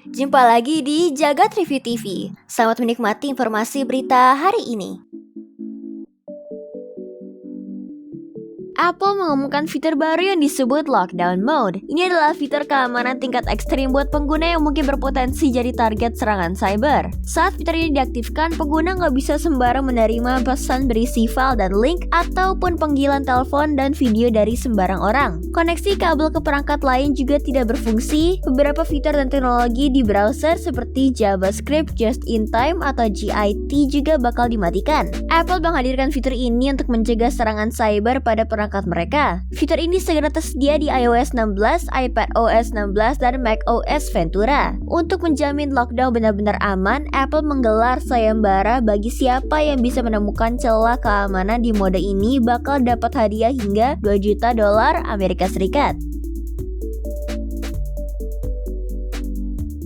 jumpa lagi di Jagat Review TV. Selamat menikmati informasi berita hari ini. Apple mengumumkan fitur baru yang disebut Lockdown Mode. Ini adalah fitur keamanan tingkat ekstrim buat pengguna yang mungkin berpotensi jadi target serangan cyber. Saat fitur ini diaktifkan, pengguna nggak bisa sembarang menerima pesan berisi file dan link ataupun panggilan telepon dan video dari sembarang orang. Koneksi kabel ke perangkat lain juga tidak berfungsi. Beberapa fitur dan teknologi di browser seperti JavaScript Just in Time atau JIT juga bakal dimatikan. Apple menghadirkan fitur ini untuk mencegah serangan cyber pada perangkat mereka. Fitur ini segera tersedia di iOS 16, iPadOS 16, dan macOS Ventura. Untuk menjamin lockdown benar-benar aman, Apple menggelar sayembara bagi siapa yang bisa menemukan celah keamanan di mode ini bakal dapat hadiah hingga $2 juta Amerika Serikat.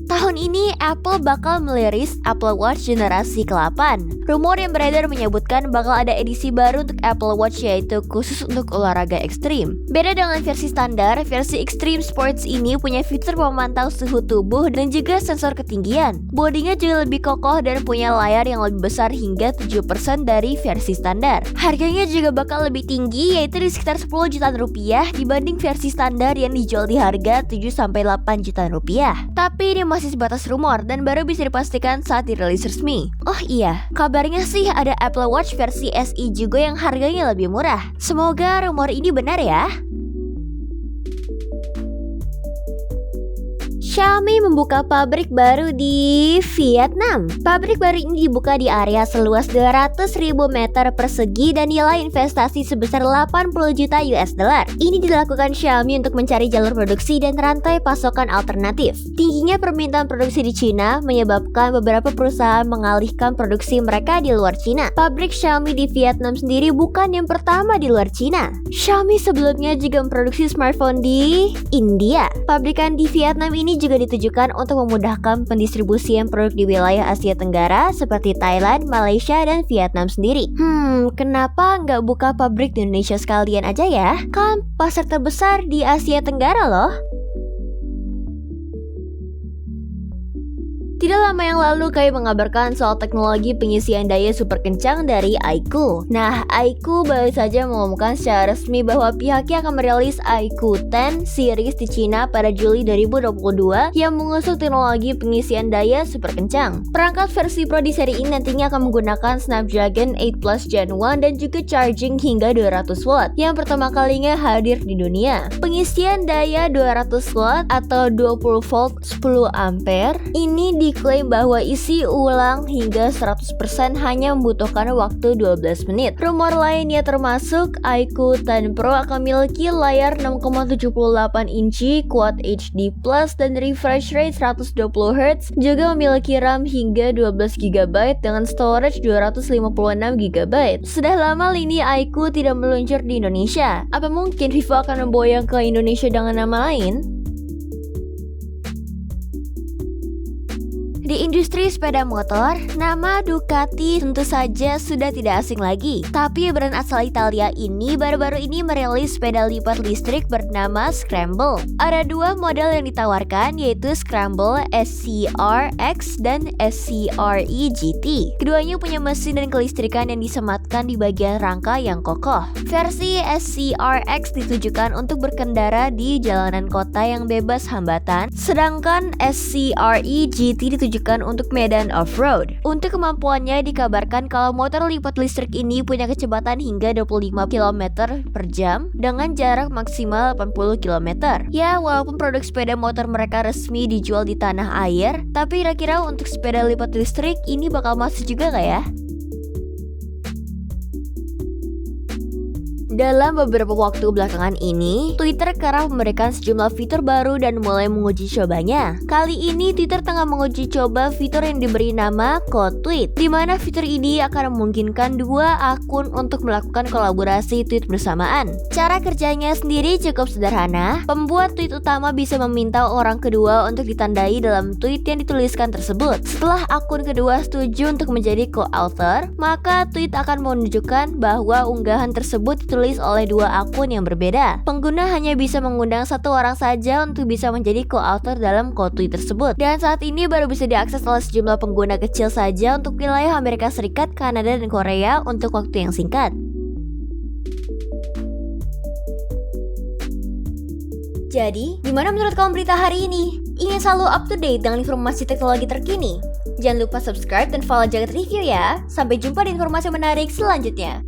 Tahun ini, Apple bakal merilis Apple Watch generasi ke-8. Rumor yang beredar menyebutkan bakal ada edisi baru untuk Apple Watch yaitu khusus untuk olahraga ekstrim. Beda dengan versi standar, versi Extreme Sports ini punya fitur memantau suhu tubuh dan juga sensor ketinggian. Bodinya juga lebih kokoh dan punya layar yang lebih besar hingga 7% dari versi standar. Harganya juga bakal lebih tinggi yaitu di sekitar 10 jutaan rupiah dibanding versi standar yang dijual di harga 7-8 jutaan rupiah. Tapi ini masih sebatas rumor dan baru bisa dipastikan saat dirilis resmi. Oh iya, kabarnya sih ada Apple Watch versi SE juga yang harganya lebih murah. Semoga rumor ini benar ya. Xiaomi membuka pabrik baru di Vietnam. Pabrik baru ini dibuka di area seluas 200.000 meter persegi dan nilai investasi sebesar 80 juta US dollar. Ini dilakukan Xiaomi untuk mencari jalur produksi dan rantai pasokan alternatif. Tingginya permintaan produksi di Cina menyebabkan beberapa perusahaan mengalihkan produksi mereka di luar Cina. Pabrik Xiaomi di Vietnam sendiri bukan yang pertama di luar Cina. Xiaomi sebelumnya juga memproduksi smartphone di India. Pabrikan di Vietnam ini juga ditujukan untuk memudahkan pendistribusian produk di wilayah Asia Tenggara seperti Thailand, Malaysia, dan Vietnam sendiri. Kenapa nggak buka pabrik di Indonesia sekalian aja ya? Kan pasar terbesar di Asia Tenggara loh. Tidak lama yang lalu kami mengabarkan soal teknologi pengisian daya super kencang dari iQOO. Nah, iQOO baru saja mengumumkan secara resmi bahwa pihaknya akan merilis iQOO 10 series di Cina pada Juli 2022 yang mengusung teknologi pengisian daya super kencang. Perangkat versi Pro di seri ini nantinya akan menggunakan Snapdragon 8 Plus Gen 1 dan juga charging hingga 200 watt yang pertama kalinya hadir di dunia. Pengisian daya 200 watt atau 20 volt 10 ampere ini diklaim bahwa isi ulang hingga 100% hanya membutuhkan waktu 12 menit. Rumor lainnya termasuk iQOO 10 Pro akan memiliki layar 6,78 inci, Quad HD Plus dan refresh rate 120 Hz, juga memiliki RAM hingga 12 GB dengan storage 256 GB. Sudah lama lini iQOO tidak meluncur di Indonesia. Apa mungkin Vivo akan memboyong ke Indonesia dengan nama lain? Di industri sepeda motor, nama Ducati tentu saja sudah tidak asing lagi. Tapi brand asal Italia ini baru-baru ini merilis sepeda lipat listrik bernama Scramble. Ada dua model yang ditawarkan yaitu Scramble SCR-X dan SCR-E GT. Keduanya punya mesin dan kelistrikan yang disematkan di bagian rangka yang kokoh. Versi SCR-X ditujukan untuk berkendara di jalanan kota yang bebas hambatan, sedangkan SCR-E GT ditujukan untuk medan off-road. Untuk kemampuannya dikabarkan kalau motor lipat listrik ini punya kecepatan hingga 25 km per jam dengan jarak maksimal 80 km. Ya, walaupun produk sepeda motor mereka resmi dijual di tanah air, tapi kira-kira untuk sepeda lipat listrik ini bakal masuk juga gak ya? Dalam beberapa waktu belakangan ini, Twitter kerap memberikan sejumlah fitur baru dan mulai menguji cobanya. Kali ini Twitter tengah menguji coba fitur yang diberi nama Code Tweet, di mana fitur ini akan memungkinkan dua akun untuk melakukan kolaborasi tweet bersamaan. Cara kerjanya sendiri cukup sederhana. Pembuat tweet utama bisa meminta orang kedua untuk ditandai dalam tweet yang dituliskan tersebut. Setelah akun kedua setuju untuk menjadi co-author, maka tweet akan menunjukkan bahwa unggahan tersebut ditulis ditulis oleh dua akun yang berbeda. Pengguna hanya bisa mengundang satu orang saja untuk bisa menjadi co-author dalam quote tweet tersebut. Dan saat ini baru bisa diakses oleh sejumlah pengguna kecil saja untuk wilayah Amerika Serikat, Kanada, dan Korea untuk waktu yang singkat. Jadi, gimana menurut kamu berita hari ini? Ingin selalu up to date dengan informasi teknologi terkini? Jangan lupa subscribe dan follow Jagat Review ya. Sampai jumpa di informasi menarik selanjutnya.